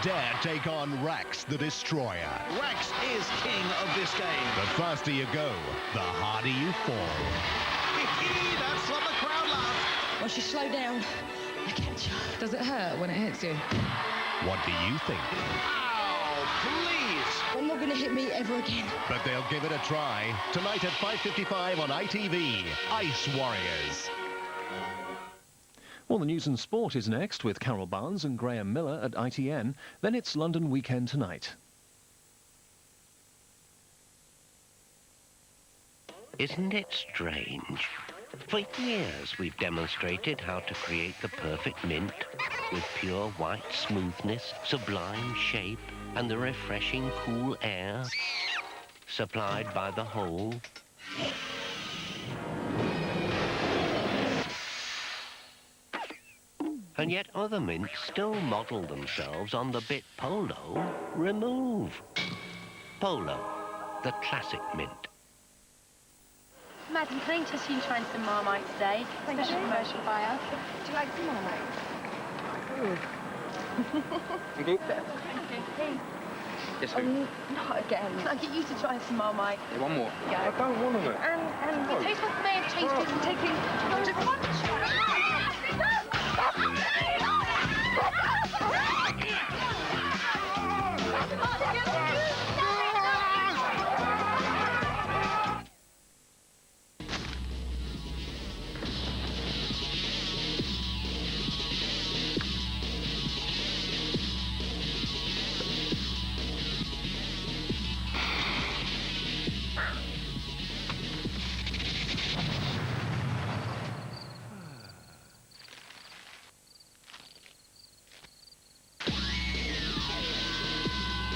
dare take on Rex the Destroyer. Rex is king of this game. The faster you go, the harder you fall. That's what the crowd loves. Once you slow down, I catch you. Does it hurt when it hits you? What do you think? Ow, please. They're not going to hit me ever again. But they'll give it a try. Tonight at 5:55 on ITV, Ice Warriors. Well, the news and sport is next with Carol Barnes and Graeme Miller at ITN. Then it's London Weekend Tonight. Isn't it strange? For years we've demonstrated how to create the perfect mint with pure white smoothness, sublime shape and the refreshing cool air supplied by the whole. And yet other mints still model themselves on the bit Polo, remove. Polo, the classic mint. Martyn, can I interest you in trying some Marmite today? Special promotion buyer. Do you like some Marmite? Thank you. Hey. Yes, not again. Can I get you to try some Marmite? Hey, one more. Yeah. I don't want it. And the taste buds may have changed because I'm taking just one shot.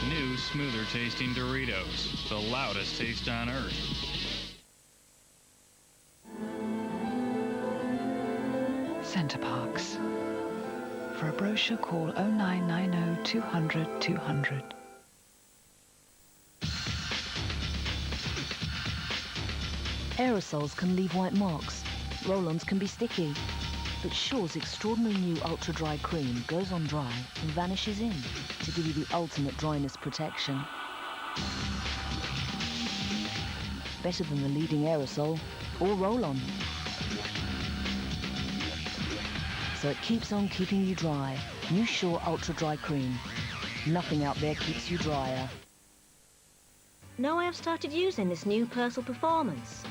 New, smoother tasting Doritos, the loudest taste on earth. Centre Parks. For a brochure, call 0990 200 200. Aerosols can leave white marks. Roll-ons can be sticky. But Shaw's extraordinary new Ultra Dry Cream goes on dry and vanishes in to give you the ultimate dryness protection. Better than the leading aerosol or roll-on. So it keeps on keeping you dry. New Shaw Ultra Dry Cream. Nothing out there keeps you drier. Now I have started using this new Personal Performance.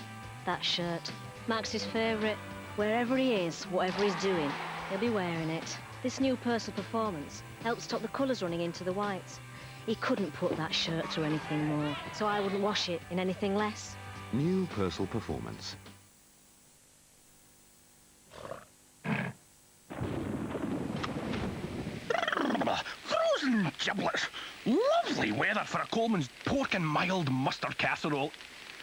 That shirt, Max's favourite. Wherever he is, whatever he's doing, he'll be wearing it. This new Personal Performance helps stop the colours running into the whites. He couldn't put that shirt through anything more, so I wouldn't wash it in anything less. New Personal Performance. Frozen giblets. Lovely weather for a Coleman's pork and mild mustard casserole.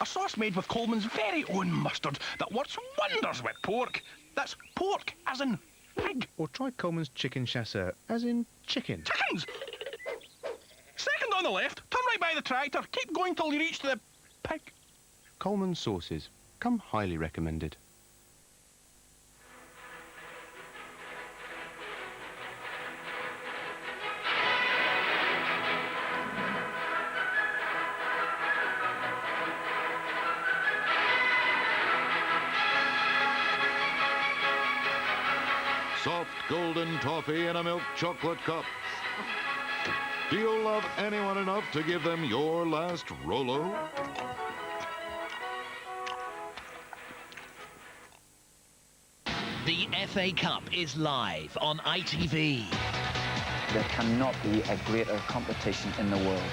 A sauce made with Coleman's very own mustard that works wonders with pork. That's pork, as in pig. Or try Coleman's chicken chasseur, as in chicken. Chickens! Second on the left, turn right by the tractor, keep going till you reach the pig. Coleman's sauces. Come highly recommended. Soft golden toffee in a milk chocolate cup. Do you love anyone enough to give them your last Rolo? The FA Cup is live on ITV. There cannot be a greater competition in the world.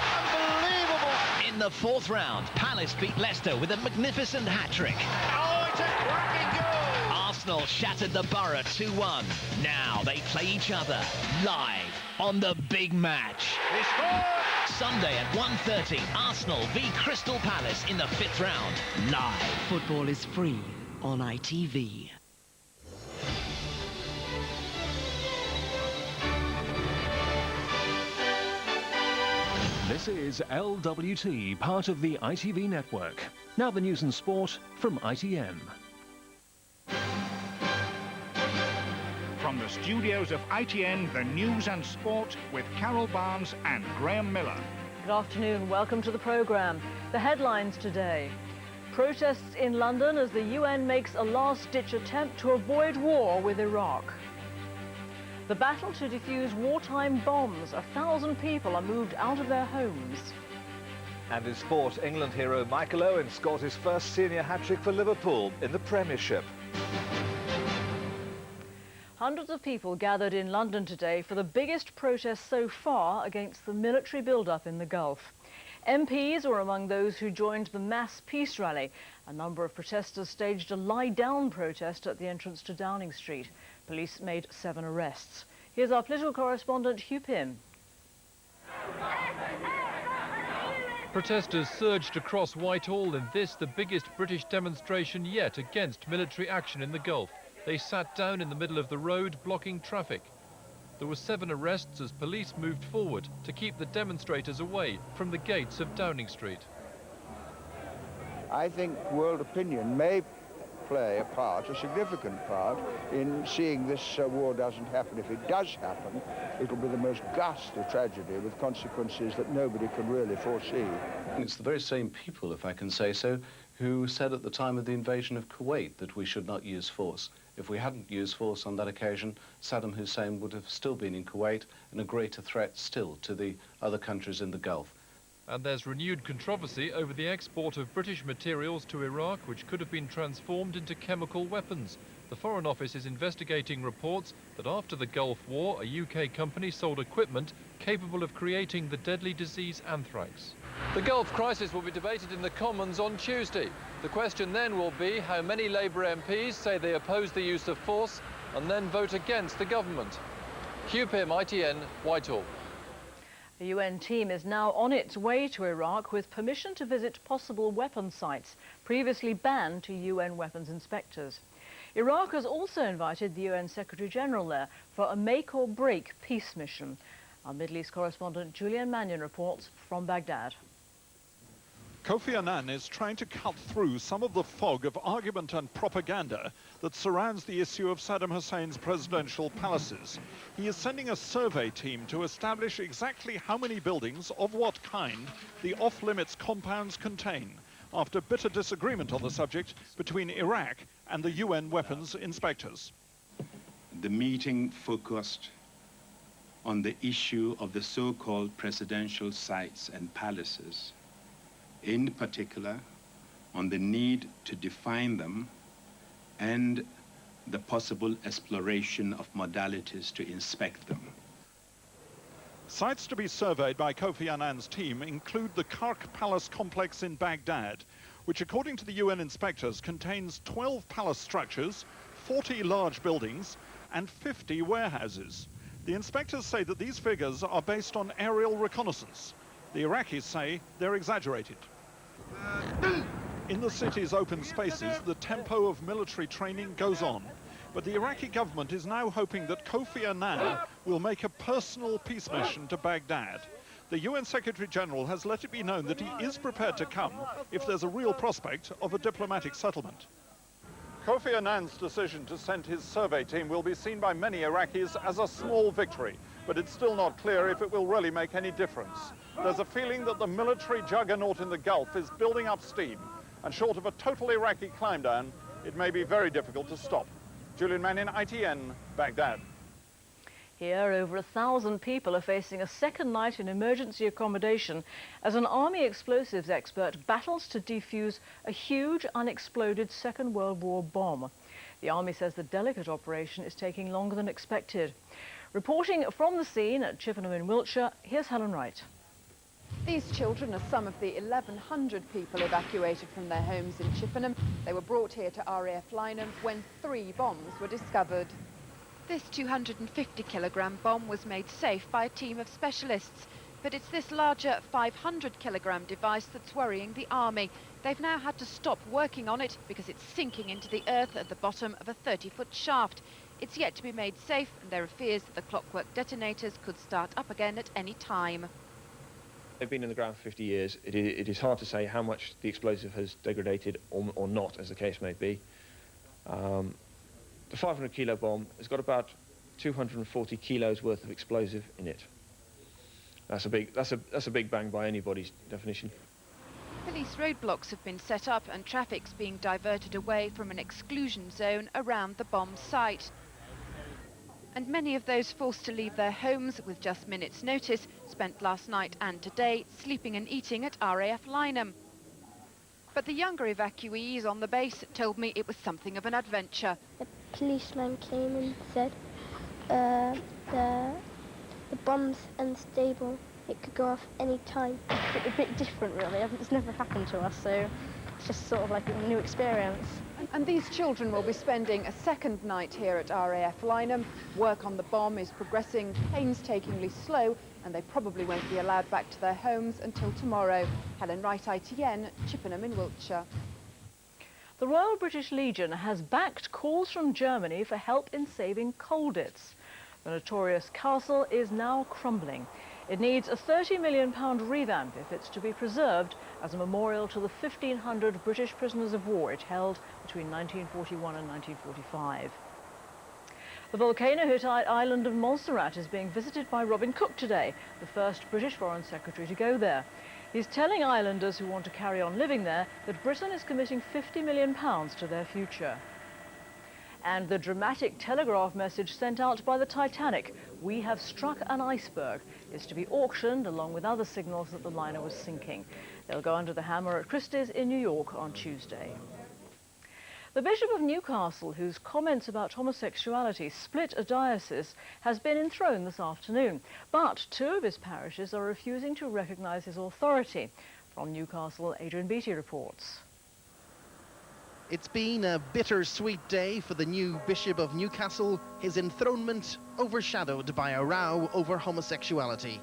Unbelievable! In the fourth round, Palace beat Leicester with a magnificent hat-trick. Oh, it's a cracking goal! Arsenal shattered the Borough 2-1. Now they play each other live on the big match. They score! Sunday at 1:30, Arsenal v Crystal Palace in the fifth round. Live. Football is free on ITV. This is LWT, part of the ITV network. Now the news and sport from ITN. From from the studios of ITN, the news and sport with Carol Barnes and Graeme Miller. Good afternoon, welcome to the programme. The headlines today. Protests in London as the UN makes a last-ditch attempt to avoid war with Iraq. The battle to defuse wartime bombs. 1,000 people are moved out of their homes. And in sport, England hero Michael Owen scored his first senior hat-trick for Liverpool in the Premiership. Hundreds of people gathered in London today for the biggest protest so far against the military build-up in the Gulf. MPs were among those who joined the mass peace rally. A number of protesters staged a lie-down protest at the entrance to Downing Street. Police made 7 arrests. Here's our political correspondent Hugh Pym. Protesters surged across Whitehall in this, the biggest British demonstration yet against military action in the Gulf. They sat down in the middle of the road, blocking traffic. There were 7 arrests as police moved forward to keep the demonstrators away from the gates of Downing Street. I think world opinion may play a part, a significant part, in seeing this war doesn't happen. If it does happen, it'll be the most ghastly tragedy with consequences that nobody can really foresee. It's the very same people, if I can say so, who said at the time of the invasion of Kuwait that we should not use force. If we hadn't used force on that occasion, Saddam Hussein would have still been in Kuwait and a greater threat still to the other countries in the Gulf. And there's renewed controversy over the export of British materials to Iraq, which could have been transformed into chemical weapons. The Foreign Office is investigating reports that after the Gulf War, a UK company sold equipment capable of creating the deadly disease anthrax. The Gulf crisis will be debated in the Commons on Tuesday. The question then will be how many Labour MPs say they oppose the use of force and then vote against the government. Hugh Pym, ITN, Whitehall. The UN team is now on its way to Iraq with permission to visit possible weapon sites, previously banned to UN weapons inspectors. Iraq has also invited the UN Secretary-General there for a make-or-break peace mission. Our Middle East correspondent Julian Mannion reports from Baghdad. Kofi Annan is trying to cut through some of the fog of argument and propaganda that surrounds the issue of Saddam Hussein's presidential palaces. He is sending a survey team to establish exactly how many buildings, of what kind, the off-limits compounds contain, after bitter disagreement on the subject between Iraq and the UN weapons inspectors. The meeting focused on the issue of the so-called presidential sites and palaces, in particular on the need to define them and the possible exploration of modalities to inspect them. Sites to be surveyed by Kofi Annan's team include the Kark Palace complex in Baghdad, which according to the UN inspectors contains 12 palace structures, 40 large buildings and 50 warehouses. The inspectors say that these figures are based on aerial reconnaissance. The Iraqis say they're exaggerated. In the city's open spaces, the tempo of military training goes on. But the Iraqi government is now hoping that Kofi Annan will make a personal peace mission to Baghdad. The UN Secretary-General has let it be known that he is prepared to come if there's a real prospect of a diplomatic settlement. Kofi Annan's decision to send his survey team will be seen by many Iraqis as a small victory, but it's still not clear if it will really make any difference. There's a feeling that the military juggernaut in the Gulf is building up steam, and short of a total Iraqi climb down, it may be very difficult to stop. Julian Mannion, ITN, Baghdad. Here, over 1,000 people are facing a second night in emergency accommodation as an army explosives expert battles to defuse a huge unexploded Second World War bomb. The army says the delicate operation is taking longer than expected. Reporting from the scene at Chippenham in Wiltshire, here's Helen Wright. These children are some of the 1,100 people evacuated from their homes in Chippenham. They were brought here to RAF Lynham when 3 bombs were discovered. This 250-kilogram bomb was made safe by a team of specialists, but it's this larger 500-kilogram device that's worrying the army. They've now had to stop working on it because it's sinking into the earth at the bottom of a 30-foot shaft. It's yet to be made safe, and there are fears that the clockwork detonators could start up again at any time. They've been in the ground for 50 years. It is hard to say how much the explosive has degraded or not, as the case may be. The 500-kilo bomb has got about 240 kilos worth of explosive in it. That's a big bang by anybody's definition. Police roadblocks have been set up and traffic's being diverted away from an exclusion zone around the bomb site. And many of those forced to leave their homes with just minutes' notice spent last night and today sleeping and eating at RAF Lynham. But the younger evacuees on the base told me it was something of an adventure. A policeman came and said the bomb's unstable. It could go off any time. It's a bit different, really. It's never happened to us, so it's just sort of like a new experience. And these children will be spending a second night here at RAF Lynham. Work on the bomb is progressing painstakingly slow, and they probably won't be allowed back to their homes until tomorrow. Helen Wright, ITN, Chippenham in Wiltshire. The Royal British Legion has backed calls from Germany for help in saving Colditz. The notorious castle is now crumbling. It needs a £30 million revamp if it's to be preserved as a memorial to the 1,500 British prisoners of war it held between 1941 and 1945. The volcano-hit island of Montserrat is being visited by Robin Cook today, the first British Foreign Secretary to go there. He's telling islanders who want to carry on living there that Britain is committing £50 million to their future. And the dramatic telegraph message sent out by the Titanic, "We have struck an iceberg," is to be auctioned along with other signals that the liner was sinking. They'll go under the hammer at Christie's in New York on Tuesday. The Bishop of Newcastle, whose comments about homosexuality split a diocese, has been enthroned this afternoon. But two of his parishes are refusing to recognise his authority. From Newcastle, Adrian Beattie reports. It's been a bittersweet day for the new Bishop of Newcastle, his enthronement overshadowed by a row over homosexuality.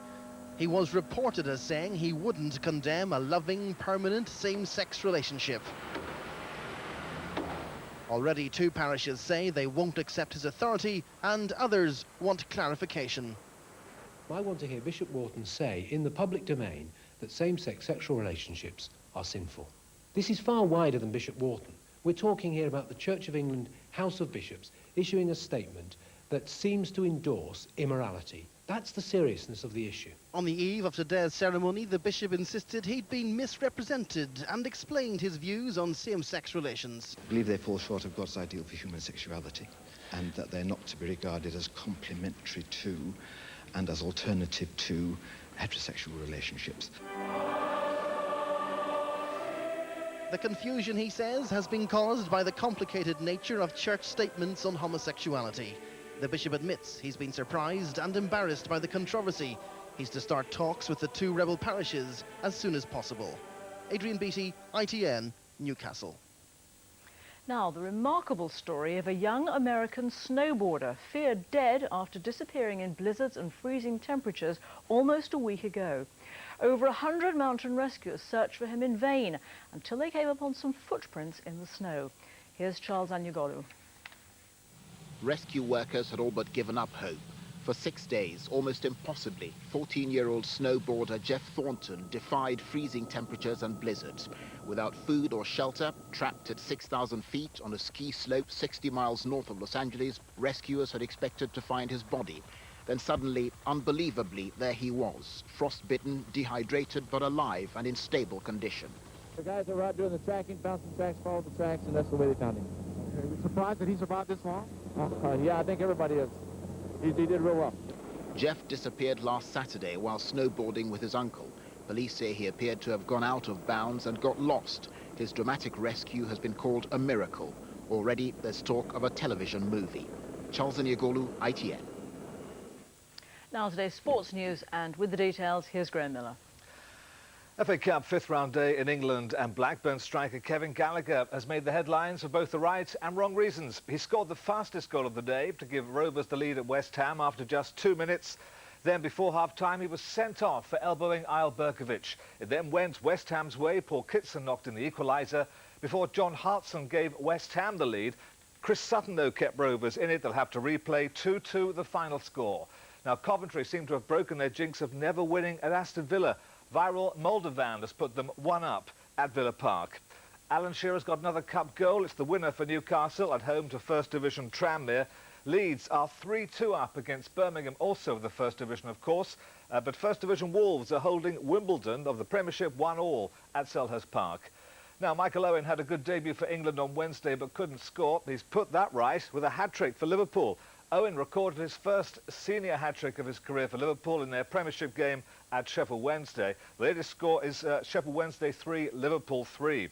He was reported as saying he wouldn't condemn a loving, permanent same-sex relationship. Already two parishes say they won't accept his authority, and others want clarification. I want to hear Bishop Wharton say in the public domain that same-sex sexual relationships are sinful. This is far wider than Bishop Wharton. We're talking here about the Church of England House of Bishops issuing a statement that seems to endorse immorality. That's the seriousness of the issue. On the eve of today's ceremony, the bishop insisted he'd been misrepresented and explained his views on same-sex relations. I believe they fall short of God's ideal for human sexuality, and that they're not to be regarded as complementary to and as alternative to heterosexual relationships. The confusion, he says, has been caused by the complicated nature of church statements on homosexuality. The bishop admits he's been surprised and embarrassed by the controversy. He's to start talks with the two rebel parishes as soon as possible. Adrian Beattie, ITN, Newcastle. Now, the remarkable story of a young American snowboarder feared dead after disappearing in blizzards and freezing temperatures almost a week ago. Over 100 mountain rescuers searched for him in vain until they came upon some footprints in the snow. Here's Charles Anyagolu. Rescue workers had all but given up hope. For 6 days, almost impossibly, 14-year-old snowboarder Jeff Thornton defied freezing temperatures and blizzards. Without food or shelter, trapped at 6,000 feet on a ski slope 60 miles north of Los Angeles, rescuers had expected to find his body. Then suddenly, unbelievably, there he was, frostbitten, dehydrated, but alive and in stable condition. The guys are out doing the tracking, bouncing tracks, followed the tracks, and that's the way they found him. Are you surprised that he survived this long? Yeah, I think everybody is. He did real well. Jeff disappeared last Saturday while snowboarding with his uncle. Police say he appeared to have gone out of bounds and got lost. His dramatic rescue has been called a miracle. Already, there's talk of a television movie. Charles Anyagolu, ITN. Now today's sports news, and with the details, here's Graeme Miller. FA Cup fifth round day in England, and Blackburn striker Kevin Gallagher has made the headlines for both the right and wrong reasons. He scored the fastest goal of the day to give Rovers the lead at West Ham after just 2 minutes. Then before half-time he was sent off for elbowing Isle Berkovic. It then went West Ham's way. Paul Kitson knocked in the equaliser before John Hartson gave West Ham the lead. Chris Sutton, though, kept Rovers in it. They'll have to replay 2-2 the final score. Now, Coventry seem to have broken their jinx of never winning at Aston Villa. Viral Moldovan has put them 1-up at Villa Park. Alan Shearer's got another cup goal. It's the winner for Newcastle at home to First Division Tranmere. Leeds are 3-2 up against Birmingham, also of the First Division, of course. But First Division Wolves are holding Wimbledon of the Premiership 1-1 at Selhurst Park. Now, Michael Owen had a good debut for England on Wednesday but couldn't score. He's put that right with a hat-trick for Liverpool. Owen recorded his first senior hat-trick of his career for Liverpool in their Premiership game at Sheffield Wednesday. The latest score is Sheffield Wednesday 3, Liverpool 3.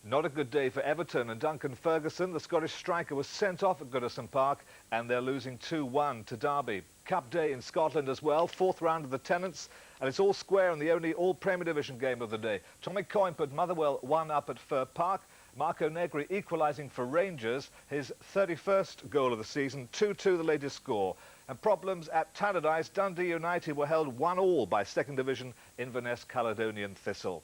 Not a good day for Everton, and Duncan Ferguson, the Scottish striker, was sent off at Goodison Park, and they're losing 2-1 to Derby. Cup day in Scotland as well, 4th round of the Tennants, and it's all square in the only all-Premier Division game of the day. Tommy Coyne put Motherwell 1 up at Fir Park. Marco Negri equalising for Rangers, his 31st goal of the season, 2-2 the latest score. And problems at Tannadice, Dundee United were held 1-1 by 2nd Division Inverness Caledonian Thistle.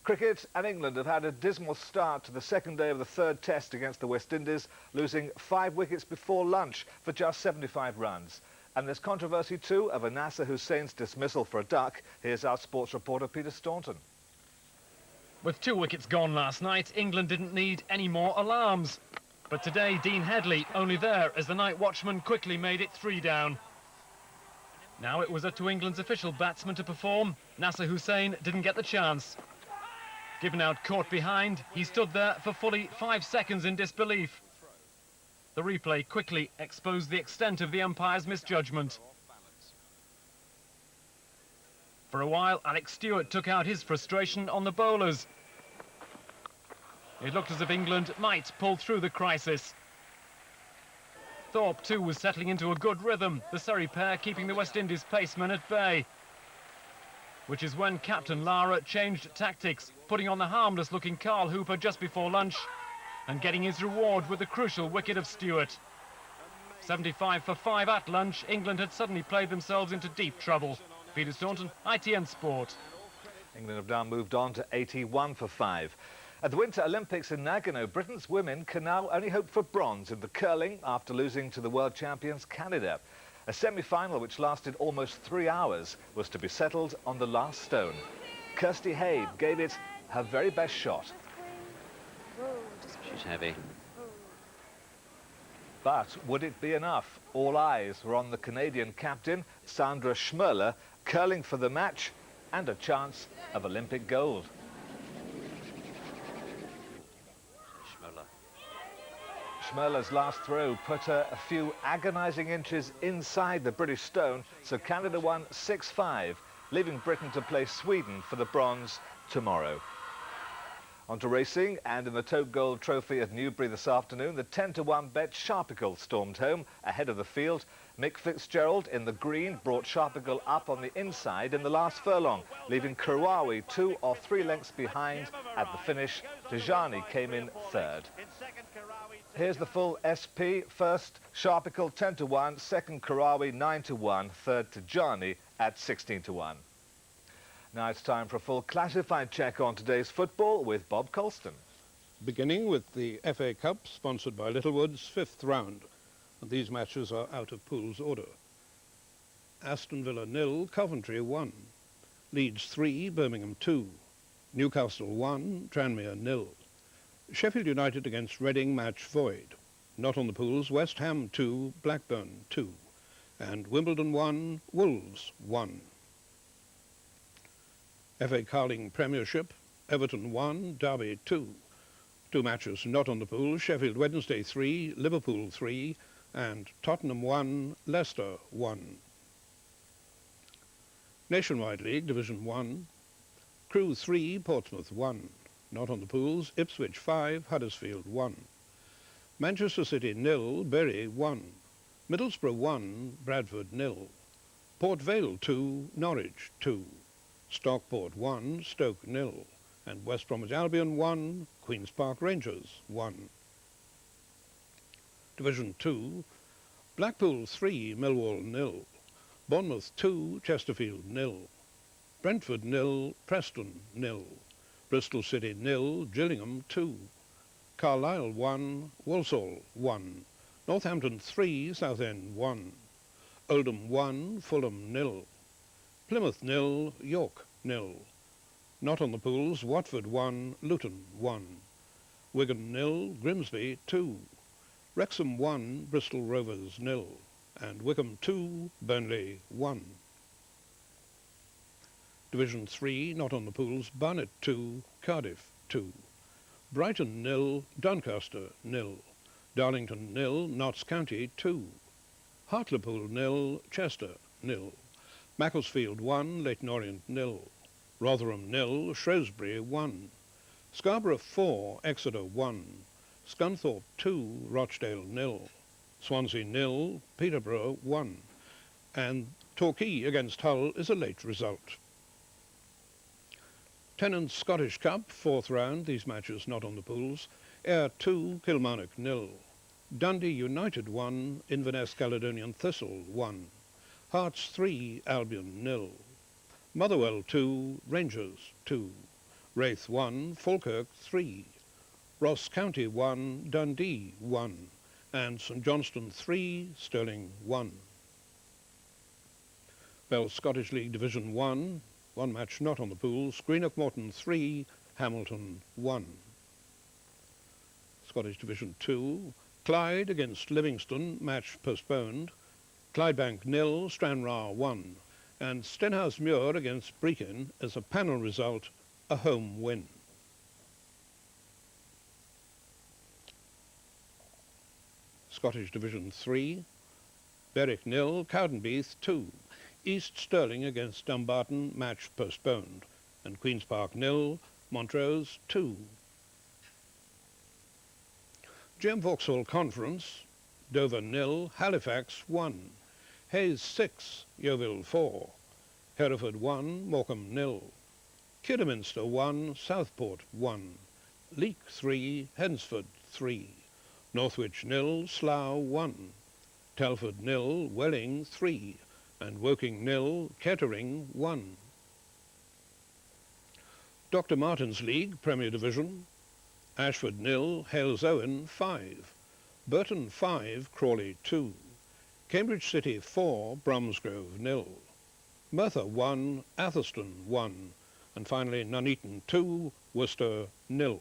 Cricket and England have had a dismal start to the second day of the third test against the West Indies, losing 5 wickets before lunch for just 75 runs. And there's controversy too over Nasser Hussein's dismissal for a duck. Here's our sports reporter Peter Staunton. With 2 wickets gone last night, England didn't need any more alarms. But today, Dean Headley only there as the night watchman quickly made it 3 down. Now it was up to England's official batsman to perform. Nasser Hussain didn't get the chance. Given out caught behind, he stood there for fully 5 seconds in disbelief. The replay quickly exposed the extent of the umpire's misjudgment. For a while, Alex Stewart took out his frustration on the bowlers. It looked as if England might pull through the crisis. Thorpe, too, was settling into a good rhythm, the Surrey pair keeping the West Indies pacemen at bay. Which is when Captain Lara changed tactics, putting on the harmless-looking Carl Hooper just before lunch and getting his reward with the crucial wicket of Stewart. 75 for 5 at lunch, England had suddenly played themselves into deep trouble. Peter Staunton, ITN Sport. England have now moved on to 81 for 5. At the Winter Olympics in Nagano, Britain's women can now only hope for bronze in the curling after losing to the world champions Canada. A semi-final which lasted almost 3 hours was to be settled on the last stone. Kirsty Hay gave it her very best shot. She's heavy. But would it be enough? All eyes were on the Canadian captain, Sandra Schmerler, curling for the match and a chance of Olympic gold. Schmerler's last throw put her a few agonising inches inside the British stone, so Canada won 6-5, leaving Britain to play Sweden for the bronze tomorrow. On to racing, and in the Tote Gold Trophy at Newbury this afternoon, the 10-1 bet Sharpicle stormed home ahead of the field. Mick Fitzgerald in the green brought Sharpicle up on the inside in the last furlong, leaving Karawi 2 or 3 lengths behind at the finish. Tijani came in third. Here's the full SP. First, Sharpicle 10-1, second Karawi 9-1, third Tijani at 16-1. Now it's time for a full classified check on today's football with Bob Colston. Beginning with the FA Cup, sponsored by Littlewood's 5th round. And these matches are out of Pool's order. Aston Villa 0, Coventry 1. Leeds 3, Birmingham 2. Newcastle 1, Tranmere 0. Sheffield United against Reading match void. Not on the Pools, West Ham 2, Blackburn 2. And Wimbledon 1, Wolves 1. FA Carling Premiership, Everton 1, Derby 2. 2 matches not on the pool, Sheffield Wednesday 3, Liverpool 3, and Tottenham 1, Leicester 1. Nationwide League, Division 1, Crewe 3, Portsmouth 1. Not on the pools, Ipswich 5, Huddersfield 1. Manchester City 0, Bury 1. Middlesbrough 1, Bradford 0. Port Vale 2, Norwich 2. Stockport 1, Stoke 0. And West Bromwich Albion 1, Queen's Park Rangers 1. Division 2, Blackpool 3, Millwall 0. Bournemouth 2, Chesterfield 0. Brentford 0, Preston 0. Bristol City 0, Gillingham 2. Carlisle 1, Walsall 1. Northampton 3, Southend 1. Oldham 1, Fulham 0. Plymouth 0, York 0. Not on the pools, Watford 1, Luton 1. Wigan 0, Grimsby 2. Wrexham 1, Bristol Rovers 0, and Wycombe 2, Burnley 1. Division 3, not on the pools, Barnet 2, Cardiff 2. Brighton 0, Doncaster 0. Darlington 0, Notts County 2. Hartlepool 0, Chester 0. Macclesfield 1, Leyton Orient 0. Rotherham 0, Shrewsbury 1. Scarborough 4, Exeter 1. Scunthorpe 2, Rochdale 0. Swansea 0, Peterborough 1. And Torquay against Hull is a late result. Tennent's Scottish Cup, 4th round, these matches not on the pools. Ayr 2, Kilmarnock 0. Dundee United 1, Inverness Caledonian Thistle 1. Hearts 3, Albion 0. Motherwell 2, Rangers 2. Wraith 1, Falkirk 3. Ross County 1, Dundee 1. And St Johnstone 3, Stirling 1. Bell Scottish League Division 1, one match not on the pools. Greenock Morton 3, Hamilton 1. Scottish Division 2, Clyde against Livingston, match postponed. Clydebank 0, Stranraer 1. And Stenhouse Muir against Brechin as a panel result, a home win. Scottish Division 3, Berwick 0, Cowdenbeath 2. East Stirling against Dumbarton, match postponed. And Queen's Park 0, Montrose 2. GM Vauxhall Conference, Dover 0, Halifax 1. Hayes 6, Yeovil 4. Hereford 1, Morecambe 0. Kidderminster 1, Southport 1. Leek 3, Hensford 3. Northwich 0, Slough 1. Telford 0, Welling 3. And Woking 0, Kettering 1. Dr. Martyn's League, Premier Division, Ashford 0, Hales Owen 5. Burton 5, Crawley 2. Cambridge City 4, Bromsgrove 0. Merthyr 1, Atherstone 1. And finally Nuneaton 2, Worcester 0.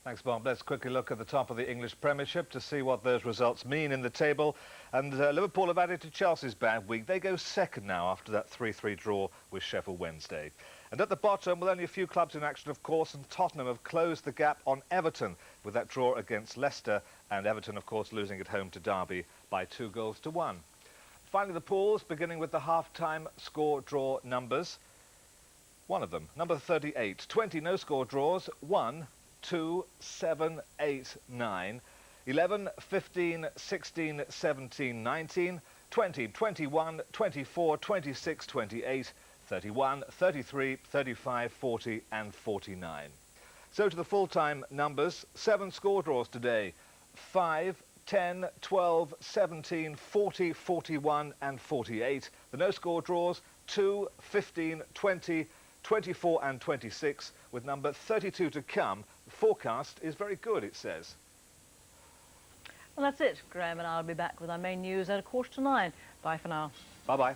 Thanks, Bob. Let's quickly look at the top of the English Premiership to see what those results mean in the table. And Liverpool have added to Chelsea's bad week. They go second now after that 3-3 draw with Sheffield Wednesday. And at the bottom, with only a few clubs in action, of course, and Tottenham have closed the gap on Everton with that draw against Leicester. And Everton, of course, losing at home to Derby by 2-1. Finally, the pools, beginning with the half-time score draw numbers. One of them, number 38, 20 no-score draws, 1, 2, 7, 8, 9, 11, 15, 16, 17, 19, 20, 21, 24, 26, 28, 31, 33, 35, 40 and 49. So to the full-time numbers, 7 score draws today, 5, 10, 12, 17, 40, 41 and 48. The no-score draws, 2, 15, 20, 24 and 26, with number 32 to come. The forecast is very good, it says. Well, that's it. Graeme and I'll be back with our main news at 9:15. Bye for now. Bye-bye.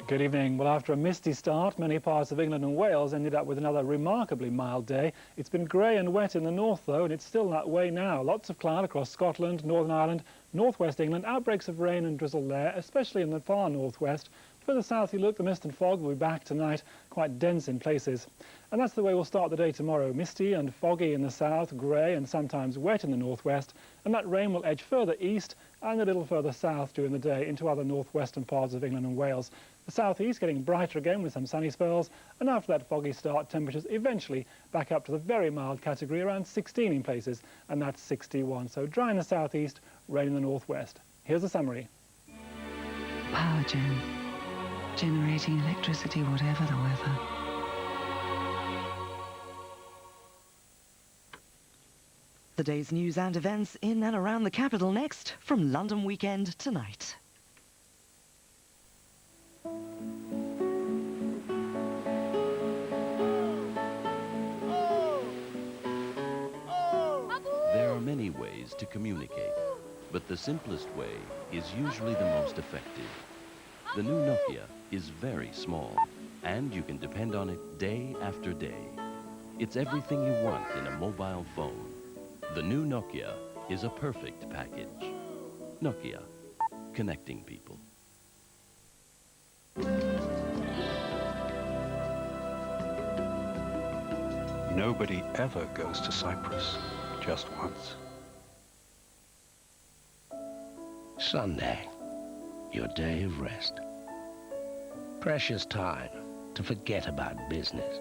Good evening. Well, after a misty start, many parts of England and Wales ended up with another remarkably mild day. It's been grey and wet in the north, though, and it's still that way now. Lots of cloud across Scotland, Northern Ireland, northwest England. Outbreaks of rain and drizzle there, especially in the far northwest. Further south you look, the mist and fog will be back tonight, quite dense in places. And that's the way we'll start the day tomorrow. Misty and foggy in the south, grey and sometimes wet in the northwest. And that rain will edge further east and a little further south during the day into other northwestern parts of England and Wales. The southeast getting brighter again with some sunny spells, and after that foggy start, temperatures eventually back up to the very mild category, around 16 in places, and that's 61. So dry in the southeast, rain in the northwest. Here's the summary. Power gen. Generating electricity whatever the weather. The day's news and events in and around the capital next from London Weekend Tonight. There are many ways to communicate, but the simplest way is usually the most effective. The new Nokia is very small, and you can depend on it day after day. It's everything you want in a mobile phone. The new Nokia is a perfect package. Nokia, connecting people. Nobody ever goes to Cyprus just once. Sunday, your day of rest. Precious time to forget about business.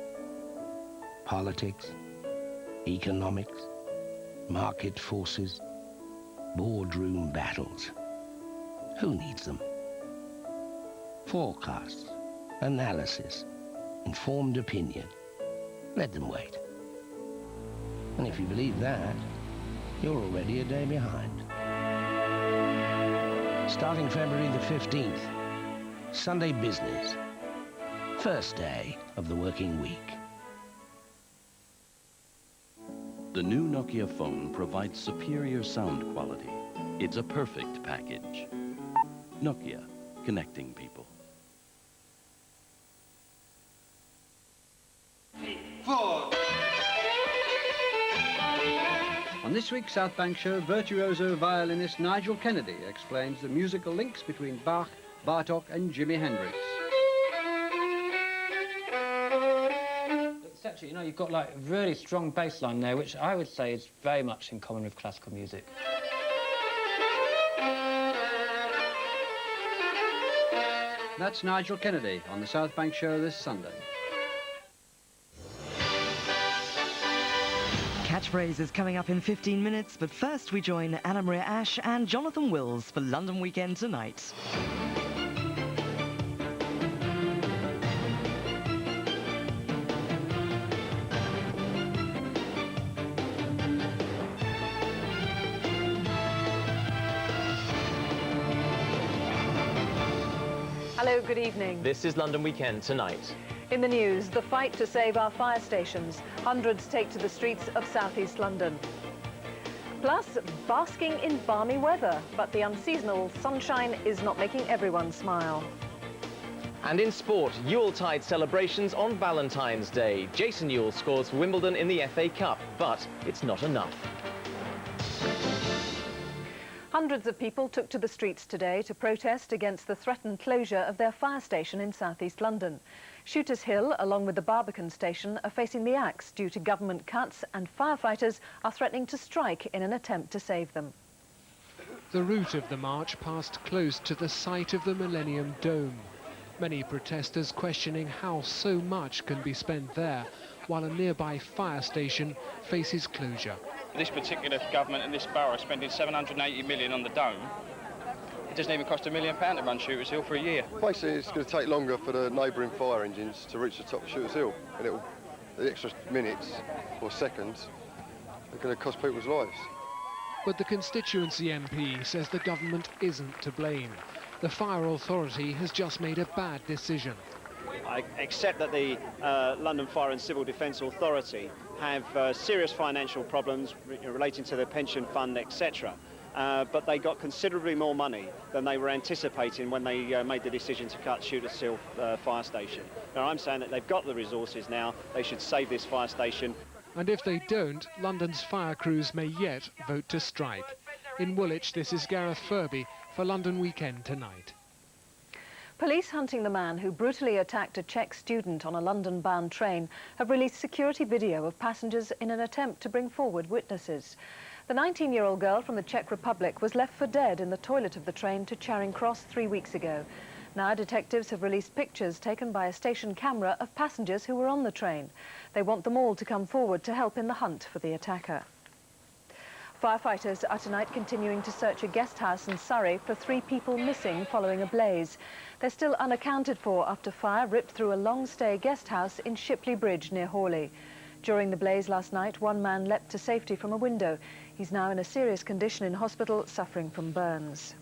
Politics, economics, market forces, boardroom battles. Who needs them? Forecasts, analysis, informed opinion. Let them wait. And if you believe that, you're already a day behind. Starting February the 15th, Sunday business. First day of the working week. The new Nokia phone provides superior sound quality. It's a perfect package. Nokia, connecting people. On this week's South Bank show, virtuoso violinist Nigel Kennedy explains the musical links between Bach, Bartok and Jimi Hendrix. It's actually, you know, you've got like a really strong bass line there, which I would say is very much in common with classical music. That's Nigel Kennedy on the South Bank show this Sunday. Catchphrase is coming up in 15 minutes, but first we join Anna Maria Ashe and Jonathan Wills for London Weekend Tonight. Hello, good evening. This is London Weekend Tonight. In the news, the fight to save our fire stations. Hundreds take to the streets of southeast London. Plus, basking in balmy weather, but the unseasonal sunshine is not making everyone smile. And in sport, Yuletide celebrations on Valentine's Day. Jason Ewell scores for Wimbledon in the FA Cup, but it's not enough. Hundreds of people took to the streets today to protest against the threatened closure of their fire station in southeast London. Shooters Hill, along with the Barbican station, are facing the axe due to government cuts, and firefighters are threatening to strike in an attempt to save them. The route of the march passed close to the site of the Millennium Dome. Many protesters questioning how so much can be spent there, while a nearby fire station faces closure. This particular government and this borough are spending 780 million on the dome. It doesn't even cost £1 million to run Shooters Hill for a year. Basically, it's going to take longer for the neighbouring fire engines to reach the top of Shooters Hill, and the extra minutes or seconds are going to cost people's lives. But the constituency MP says the government isn't to blame. The fire authority has just made a bad decision. I accept that the London Fire and Civil Defence Authority have serious financial problems relating to their pension fund, etc. But they got considerably more money than they were anticipating when they made the decision to cut Shooters Hill fire station. Now, I'm saying that they've got the resources now. They should save this fire station. And if they don't, London's fire crews may yet vote to strike. In Woolwich, this is Gareth Furby for London Weekend Tonight. Police hunting the man who brutally attacked a Czech student on a London-bound train have released security video of passengers in an attempt to bring forward witnesses. The 19-year-old girl from the Czech Republic was left for dead in the toilet of the train to Charing Cross 3 weeks ago. Now detectives have released pictures taken by a station camera of passengers who were on the train. They want them all to come forward to help in the hunt for the attacker. Firefighters are tonight continuing to search a guest house in Surrey for 3 people missing following a blaze. They're still unaccounted for after fire ripped through a long-stay guest house in Shipley Bridge near Hawley. During the blaze last night, one man leapt to safety from a window. He's now in a serious condition in hospital, suffering from burns.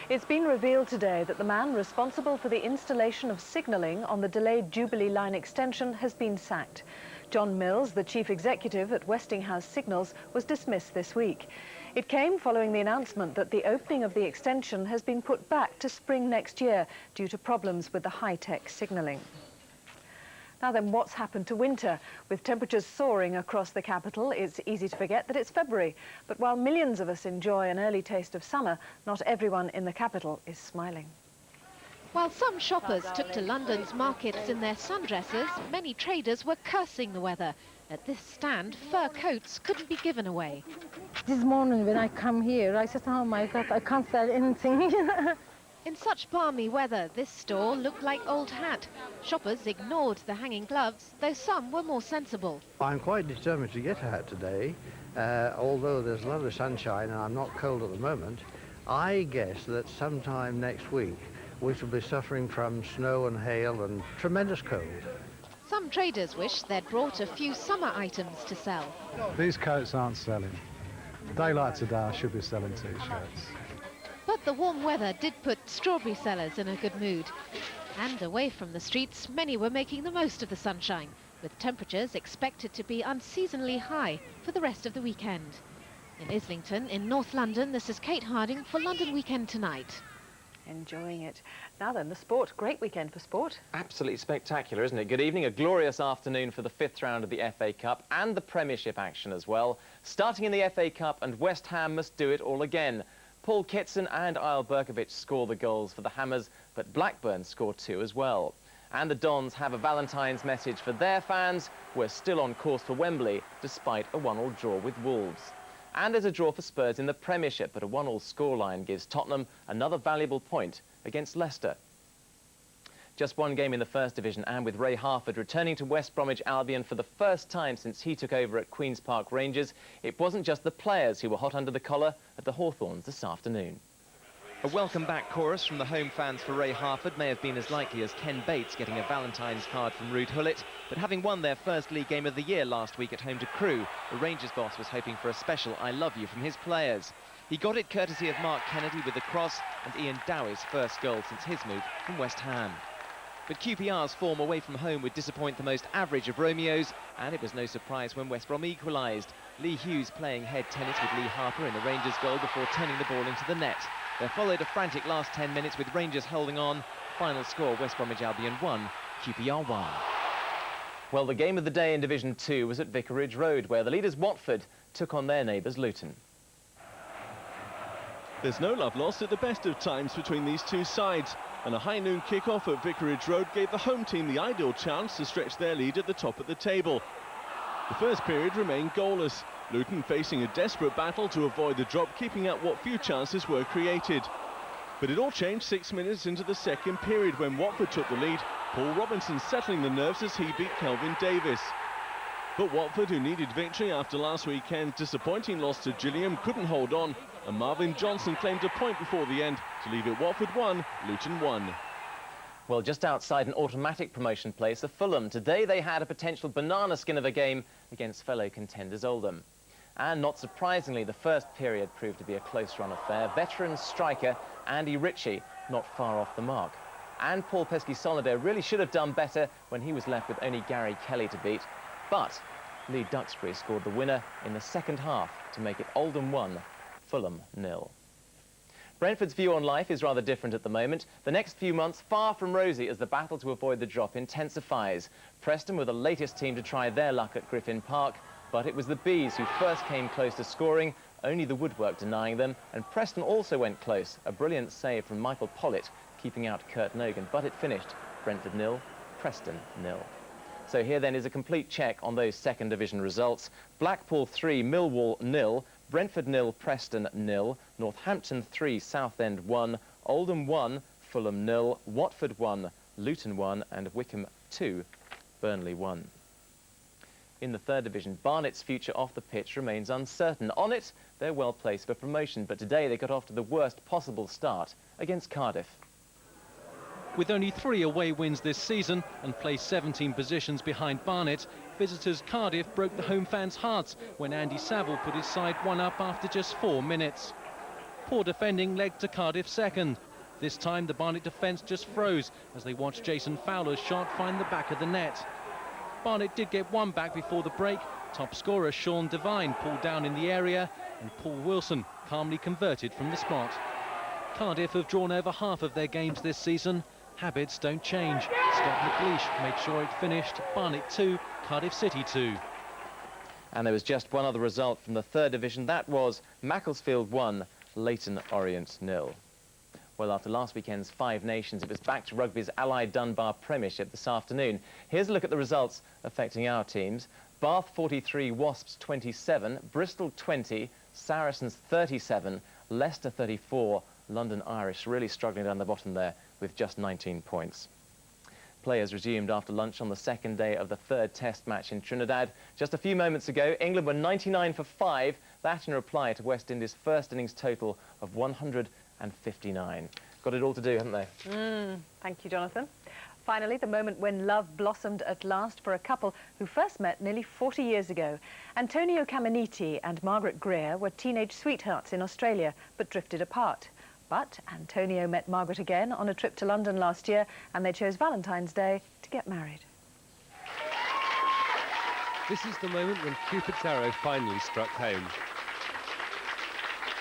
It's been revealed today that the man responsible for the installation of signalling on the delayed Jubilee line extension has been sacked. John Mills, the chief executive at Westinghouse Signals, was dismissed this week. It came following the announcement that the opening of the extension has been put back to spring next year due to problems with the high-tech signalling. Now then, what's happened to winter? With temperatures soaring across the capital, it's easy to forget that it's February. But while millions of us enjoy an early taste of summer, not everyone in the capital is smiling. While some shoppers took to London's markets in their sundresses, many traders were cursing the weather. At this stand, fur coats couldn't be given away. This morning when I come here, I said, oh my God, I can't sell anything. In such balmy weather, this store looked like old hat. Shoppers ignored the hanging gloves, though some were more sensible. I'm quite determined to get a hat today, although there's a lot of sunshine and I'm not cold at the moment. I guess that sometime next week we shall be suffering from snow and hail and tremendous cold. Some traders wish they'd brought a few summer items to sell. These coats aren't selling. A day like today, I should be selling T-shirts. But the warm weather did put strawberry sellers in a good mood. And away from the streets, many were making the most of the sunshine, with temperatures expected to be unseasonably high for the rest of the weekend. In Islington, in North London, this is Kate Harding for London Weekend Tonight. Enjoying it. Now then, the sport. Great weekend for sport. Absolutely spectacular, isn't it? Good evening. A glorious afternoon for the 5th round of the FA Cup and the Premiership action as well. Starting in the FA Cup, and West Ham must do it all again. Paul Kitson and Isle Berkovic score the goals for the Hammers, but Blackburn score 2 as well. And the Dons have a Valentine's message for their fans. We're still on course for Wembley, despite a 1-1 draw with Wolves. And there's a draw for Spurs in the Premiership, but a 1-1 scoreline gives Tottenham another valuable point against Leicester. Just one game in the First Division, and with Ray Harford returning to West Bromwich Albion for the first time since he took over at Queen's Park Rangers, it wasn't just the players who were hot under the collar at the Hawthorns this afternoon. A welcome back chorus from the home fans for Ray Harford may have been as likely as Ken Bates getting a Valentine's card from Ruud Gullit, but having won their first league game of the year last week at home to Crewe, the Rangers boss was hoping for a special I love you from his players. He got it courtesy of Mark Kennedy with the cross and Ian Dowie's first goal since his move from West Ham. But QPR's form away from home would disappoint the most average of Romeos, and it was no surprise when West Brom equalised. Lee Hughes playing head tennis with Lee Harper in the Rangers goal before turning the ball into the net. There followed a frantic last 10 minutes with Rangers holding on. Final score, West Bromwich Albion 1, QPR 1. Well, the game of the day in Division 2 was at Vicarage Road, where the leaders Watford took on their neighbours Luton. There's no love lost at the best of times between these two sides, and a high noon kick-off at Vicarage Road gave the home team the ideal chance to stretch their lead at the top of the table. The first period remained goalless, Luton facing a desperate battle to avoid the drop, keeping out what few chances were created. But it all changed 6 minutes into the second period when Watford took the lead, Paul Robinson settling the nerves as he beat Kelvin Davis. But Watford, who needed victory after last weekend's disappointing loss to Gillingham, couldn't hold on, and Marvin Johnson claimed a point before the end to leave it Watford 1, Luton 1. Well, just outside an automatic promotion place are Fulham. Today they had a potential banana skin of a game against fellow contenders Oldham. And not surprisingly, the first period proved to be a close-run affair. Veteran striker Andy Ritchie not far off the mark. And Paul Pesky-Solider really should have done better when he was left with only Gary Kelly to beat. But Lee Duxbury scored the winner in the second half to make it Oldham 1, Fulham 0. Brentford's view on life is rather different at the moment. The next few months far from rosy as the battle to avoid the drop intensifies. Preston were the latest team to try their luck at Griffin Park, but it was the Bees who first came close to scoring, only the woodwork denying them, and Preston also went close. A brilliant save from Michael Pollitt, keeping out Kurt Nogan, but it finished Brentford 0, Preston 0. So here then is a complete check on those second division results. Blackpool 3, Millwall 0, Brentford 0, Preston 0, Northampton 3, Southend 1, Oldham 1, Fulham 0, Watford 1, Luton 1, and Wycombe 2, Burnley 1. In the third division, Barnet's future off the pitch remains uncertain. On it, they're well placed for promotion, but today they got off to the worst possible start against Cardiff. With only 3 away wins this season and placed 17 positions behind Barnet, visitors Cardiff broke the home fans' hearts when Andy Saville put his side 1 up after just 4 minutes. Poor defending led to Cardiff second. This time the Barnet defence just froze as they watched Jason Fowler's shot find the back of the net. Barnet did get one back before the break. Top scorer Sean Devine pulled down in the area, and Paul Wilson calmly converted from the spot. Cardiff have drawn over half of their games this season. Habits don't change. Scott McLeish made sure it finished Barnet 2, Cardiff City 2. And there was just one other result from the third division. That was Macclesfield 1, Leyton Orient 0. Well, after last weekend's Five Nations, it was back to rugby's Allied Dunbar Premiership this afternoon. Here's a look at the results affecting our teams. Bath 43, Wasps 27, Bristol 20, Saracens 37, Leicester 34, London Irish really struggling down the bottom there with just 19 points. Players resumed after lunch on the second day of the third test match in Trinidad. Just a few moments ago, England were 99 for 5, that in reply to West Indies' first innings total of 159. Got it all to do, haven't they? Thank you, Jonathan. Finally, the moment when love blossomed at last for a couple who first met nearly 40 years ago. Antonio Caminiti and Margaret Greer were teenage sweethearts in Australia, but drifted apart. But Antonio met Margaret again on a trip to London last year, and they chose Valentine's Day to get married. This is the moment when Cupid's arrow finally struck home.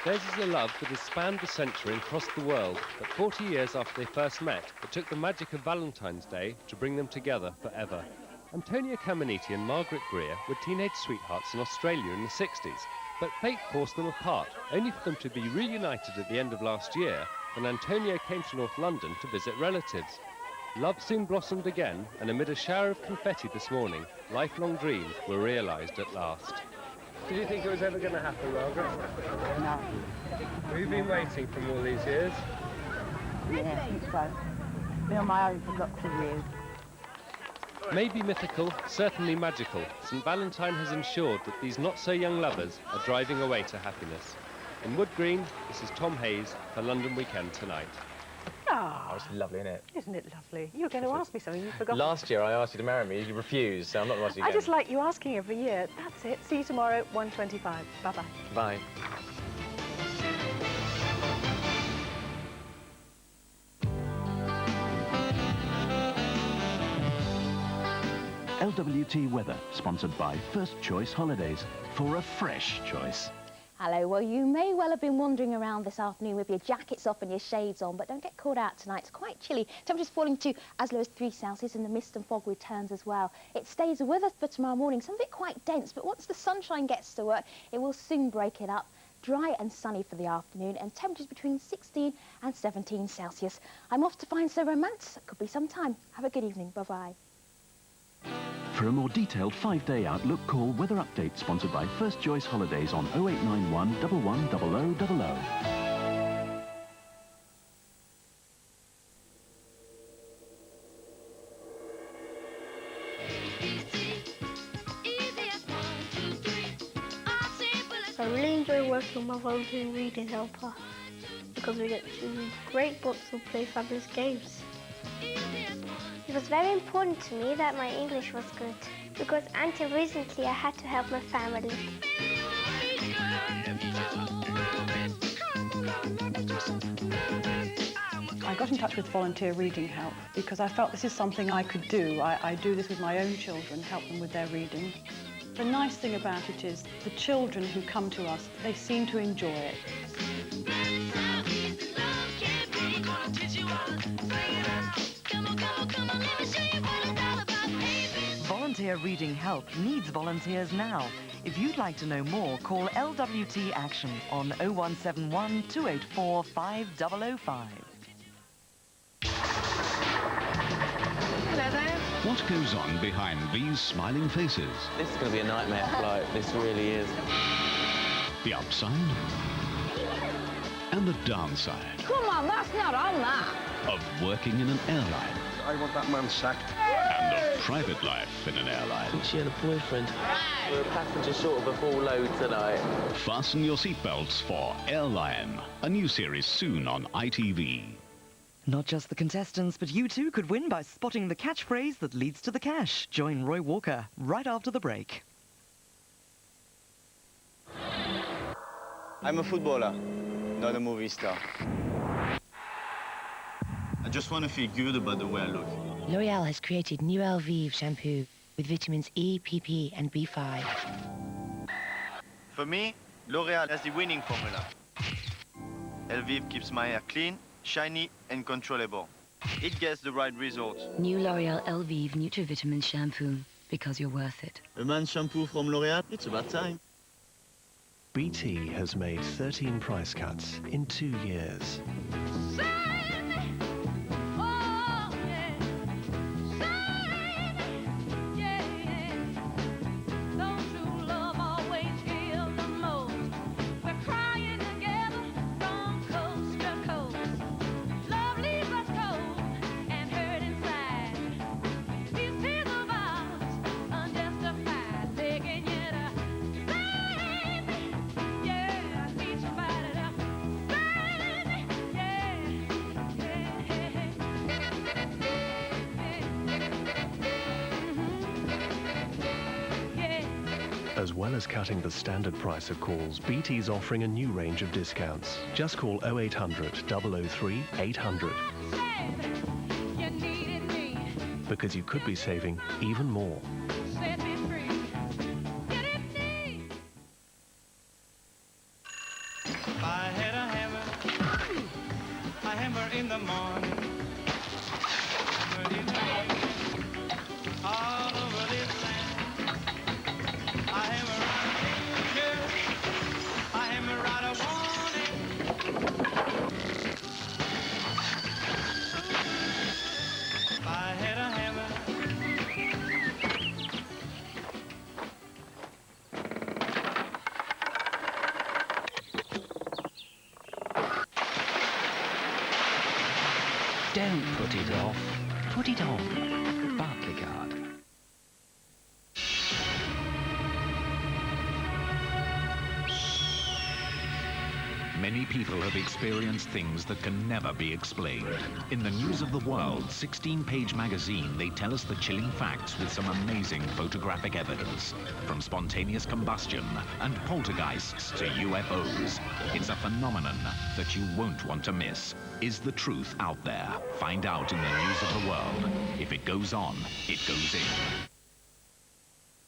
Theirs is a love that has spanned the century and crossed the world, but 40 years after they first met, it took the magic of Valentine's Day to bring them together forever. Antonio Caminiti and Margaret Greer were teenage sweethearts in Australia in the 60s, but fate forced them apart, only for them to be reunited at the end of last year when Antonio came to North London to visit relatives. Love soon blossomed again, and amid a shower of confetti this morning, lifelong dreams were realised at last. Did you think it was ever going to happen, Margaret? No. Have you been waiting for all these years? Yeah, I think so. Been on my own for lots of years. Maybe mythical, certainly magical, St Valentine has ensured that these not-so-young lovers are driving away to happiness. In Wood Green, this is Tom Hayes for London Weekend Tonight. Oh, it's lovely, isn't it? Isn't it lovely? You were going to ask me something, you forgot. Last year I asked you to marry me, you refused, so I'm not going to ask you again. I just like you asking every year. That's it. See you tomorrow, 1:25. Bye-bye. Bye. LWT Weather, sponsored by First Choice Holidays, for a fresh choice. Hello, well, you may well have been wandering around this afternoon with your jackets off and your shades on, but don't get caught out tonight. It's quite chilly. Temperatures falling to as low as 3 Celsius, and the mist and fog returns as well. It stays with us for tomorrow morning, some of it quite dense, but once the sunshine gets to work, it will soon break it up. Dry and sunny for the afternoon, and temperatures between 16 and 17 Celsius. I'm off to find some romance. Could be some time. Have a good evening. Bye-bye. For a more detailed 5-day outlook, call Weather Update, sponsored by First Choice Holidays on 0891 11 0000. I really enjoy working with my volunteer reading helper because we get to read great books and play fabulous games. It was very important to me that my English was good because until recently I had to help my family. I got in touch with Volunteer Reading Help because I felt this is something I could do. I do this with my own children, help them with their reading. The nice thing about it is the children who come to us, they seem to enjoy it. Volunteer Reading Help needs volunteers now. If you'd like to know more, call LWT Action on 0171 284 5005. Hello there. What goes on behind these smiling faces? This is going to be a nightmare flight, this really is. The upside and the downside Come on, that's not on that. of working in an airline I want that man sacked. and of private life in an airline. She had a boyfriend. We're a passenger short of a full load tonight. Fasten your seatbelts for Airline, a new series soon on ITV. Not just the contestants, but you too could win by spotting the catchphrase that leads to the cash. Join Roy Walker right after the break. I'm a footballer, not a movie star. I just want to feel good about the way I look. L'Oréal has created new Elvive shampoo. with vitamins E, PP and B5. For me, L'Oréal has the winning formula. Elvive keeps my hair clean, shiny and controllable. It gets the right result. New L'Oréal Elvive Nutri-Vitamin Shampoo, because you're worth it. A man's shampoo from L'Oréal, it's about time. BT has made 13 price cuts in 2 years. As well as cutting the standard price of calls, BT's offering a new range of discounts. Just call 0800 003 800. Because you could be saving even more. I had a hammer in the morning, hammer in the evening, all over this land. I hammer out a picture, I hammer out a warning. I had a hammer. Don't put it off. Put it on. Barclaycard. Many people have experienced things that can never be explained. In the News of the World 16-page magazine, they tell us the chilling facts with some amazing photographic evidence. From spontaneous combustion and poltergeists to UFOs. It's a phenomenon that you won't want to miss. Is the truth out there? Find out in the News of the World. If it goes on, it goes in.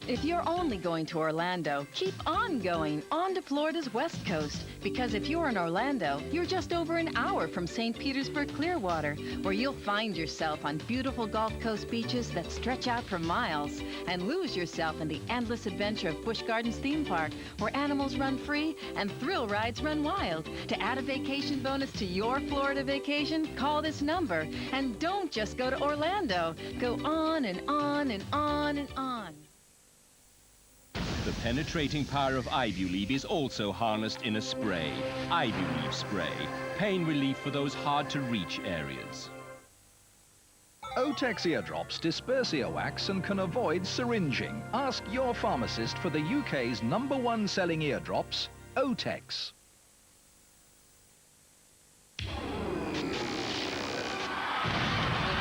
If you're only going to Orlando, keep on going on to Florida's West Coast. Because if you're in Orlando, you're just over an hour from St. Petersburg Clearwater, where you'll find yourself on beautiful Gulf Coast beaches that stretch out for miles, and lose yourself in the endless adventure of Busch Gardens Theme Park, where animals run free and thrill rides run wild. To add a vacation bonus to your Florida vacation, call this number. And don't just go to Orlando. Go on and on and on and on. The penetrating power of Ivuleve is also harnessed in a spray. Ivuleve spray. Pain relief for those hard-to-reach areas. Otex eardrops disperse earwax and can avoid syringing. Ask your pharmacist for the UK's #1 selling eardrops, Otex.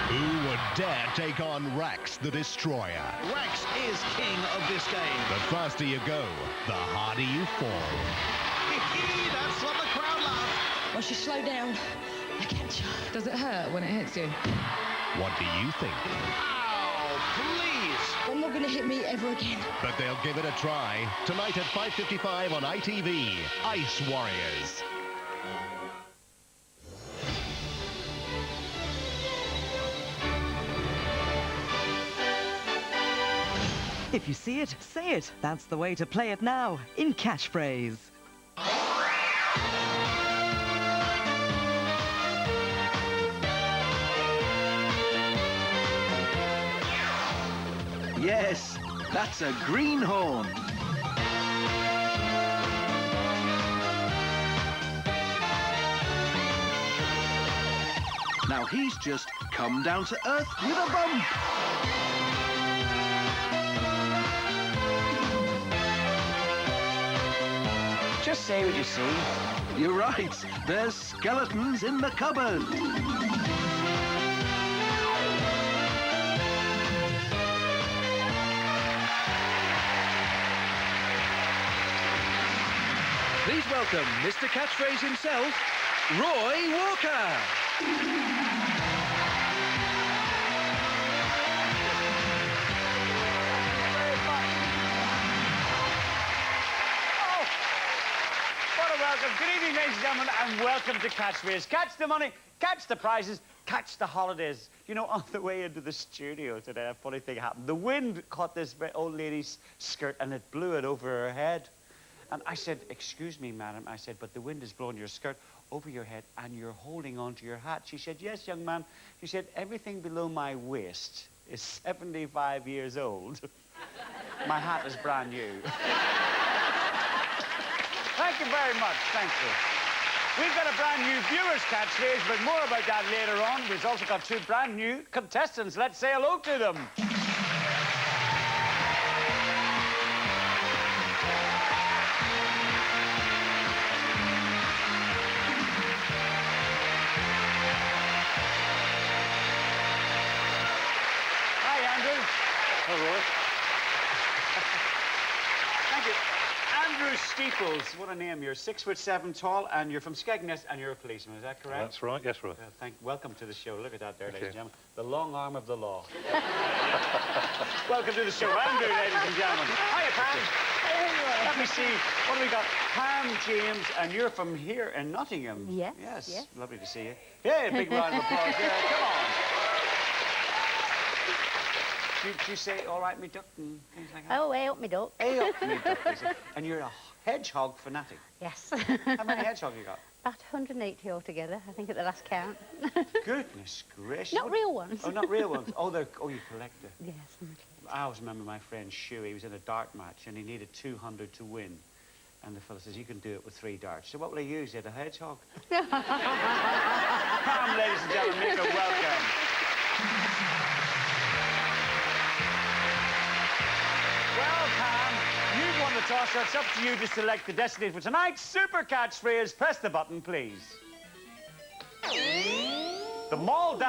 Who would dare take on Rex the Destroyer? Rex is king of this game. The faster you go, the harder you fall. That's what the crowd loves. Once you slow down, I catch you. Does it hurt when it hits you? What do you think? Ow, please. They're not going to hit me ever again. But they'll give it a try. Tonight at 5:55 on ITV, Ice Warriors. If you see it, say it. That's the way to play it now in Catchphrase. Yes, that's a greenhorn. Now he's just come down to earth with a bump. Just say what you see. You're right. There's skeletons in the cupboard. Please welcome Mr. Catchphrase himself, Roy Walker. welcome. Good evening, ladies and gentlemen, and welcome to Catchphrase. Catch the money, catch the prizes, catch the holidays. You know, on the way into the studio today, a funny thing happened. The wind caught this old lady's skirt and it blew it over her head. And I said, excuse me, madam. I said, but the wind is blowing your skirt over your head and you're holding onto your hat. She said, yes, young man. She said, everything below my waist is 75 years old. My hat is brand new. Thank you very much. Thank you. We've got a brand new viewers catchphrase, but more about that later on. We've also got two brand new contestants. Let's say hello to them. Hi, Andrew. Hello. Thank you. Andrew Steeples, what a name. You're 6'7" tall, and you're from Skegness, and you're a policeman, is that correct? That's right, yes, Roy. Welcome to the show. Look at that there, ladies and gentlemen. The long arm of the law. Welcome to the show, Andrew, ladies and gentlemen. Hiya, Pam. Let me see. What do we got? Pam, James, and you're from here in Nottingham. Yes. Yes. Lovely to see you. Yeah, a big round of applause there. Come on. Do you say, all right, me duck, and things like that? Oh, hey up me duck. Hey up me duck, is it? And you're a hedgehog fanatic. Yes. How many hedgehogs you got? About 180 altogether, I think, at the last count. Goodness gracious. Not real ones. Oh, not real ones. Oh, you collect them. Yes. I always remember my friend Shu, he was in a dart match and he needed 200 to win. And the fellow says, you can do it with 3 darts. So what will he use? He had a hedgehog. Come, ladies and gentlemen, make her welcome. Well, Pam, you've won the toss, so it's up to you to select the destiny for tonight's super catchphrase. Press the button, please. The Maldives!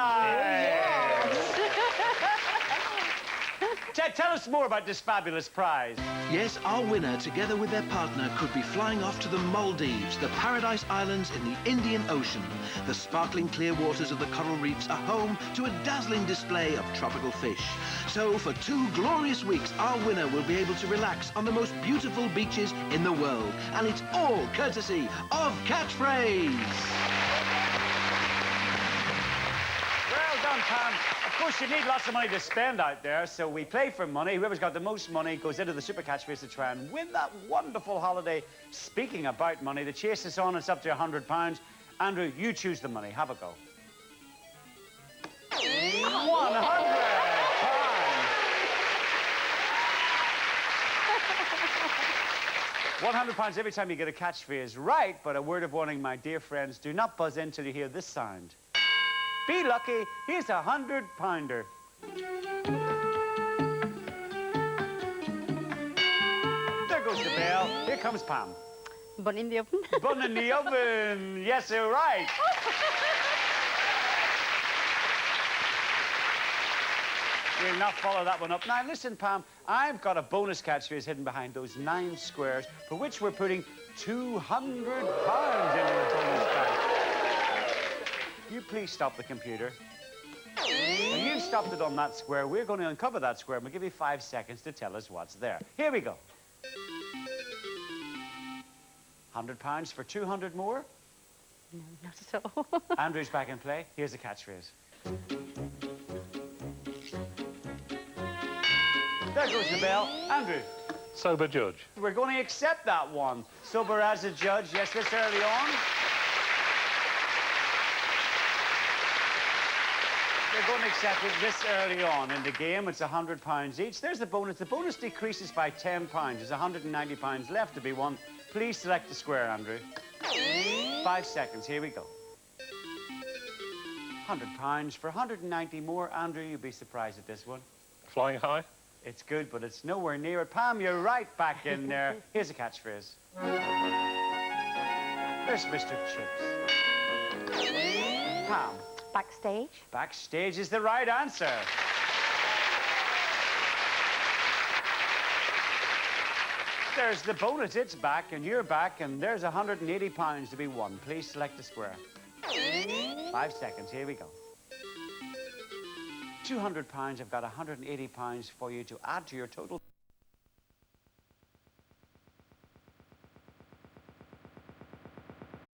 Ted, tell us more about this fabulous prize. Yes, our winner, together with their partner, could be flying off to the Maldives, the paradise islands in the Indian Ocean. The sparkling clear waters of the coral reefs are home to a dazzling display of tropical fish. So, for 2 glorious weeks, our winner will be able to relax on the most beautiful beaches in the world. And it's all courtesy of Catchphrase. Well done, Pam. Of course, you need lots of money to spend out there, so we play for money. Whoever's got the most money goes into the super catchphrase to try and win that wonderful holiday. Speaking about money, the chase is on. It's up to £100. Andrew, you choose the money. Have a go. £100 every time you get a catchphrase right, but a word of warning, my dear friends, do not buzz in till you hear this sound. Be lucky, here's a £100-pounder. There goes the bell. Here comes Pam. Bun in the oven. Bun in the oven. Yes, you're right. We'll not follow that one up. Now, listen, Pam, I've got a bonus catchphrase hidden behind those 9 squares, for which we're putting £200 into the bonus prize. You please stop the computer. Now, you've stopped it on that square. We're going to uncover that square, and we'll give you 5 seconds to tell us what's there. Here we go. £100 for 200 more? No, not at all. Andrew's back in play. Here's the catchphrase. There goes the bell. Andrew. Sober judge. We're going to accept that one. Sober as a judge. Yes, this early on. We're going to accept it this early on in the game. It's £100 each. There's the bonus. The bonus decreases by £10. There's £190 left to be won. Please select the square, Andrew. 5 seconds. Here we go. £100 for 190 more. Andrew, you'll be surprised at this one. Flying high? It's good, but it's nowhere near it. Pam, you're right back in there. Here's a catchphrase. There's Mr. Chips. Pam. Backstage. Backstage is the right answer. There's the bonus. It's back, and you're back, and there's £180 to be won. Please select the square. 5 seconds. Here we go. £200. I've got £180 for you to add to your total.